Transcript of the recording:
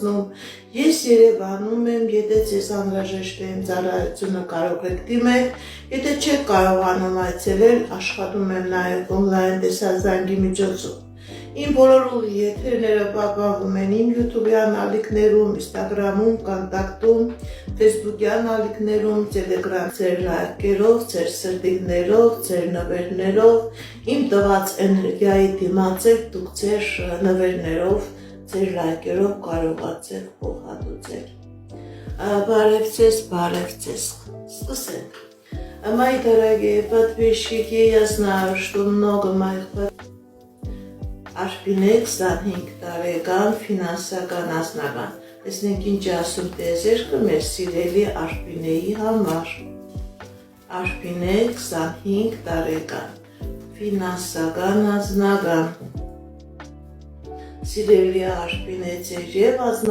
ստացնում, ես Երևանում եմ, եթե ձեզ անհրաժեշտ է իմ ծառայությունը կարող եք դիմել, եթե չեք կարողանում այցելել, աշխատում եմ նաև օնլայն տեսազանգի միջոցով։ Իմ բոլոր ուղի եթերները պահպանվում են իմ YouTube-յան ալիքներում, Instagram-ում, Contact-ում, Facebook-յան ալիքներում, Telegram ձեր լայքերով, ձեր սրտիկներով, ձեր նվերներով, իմ տված էներգիայի դիմացեք դուք ձեր նվերներով, ձեր лайкերով կարողացեք փոխհատուցել։ Բարև ձեզ, սկսենք։ Мои дорогие подписчики, я знаю, что много моих Արփինեկ 25 տարեկան ֆինանսական անձնական։ Տեսնենք ինչ ասում տեզերքը մեր սիրելի Արփինեի համար։ Արփինեկ 25 տարեկան ֆինանսական անձնական։ Սիրելի Արփինե, ձեր եւ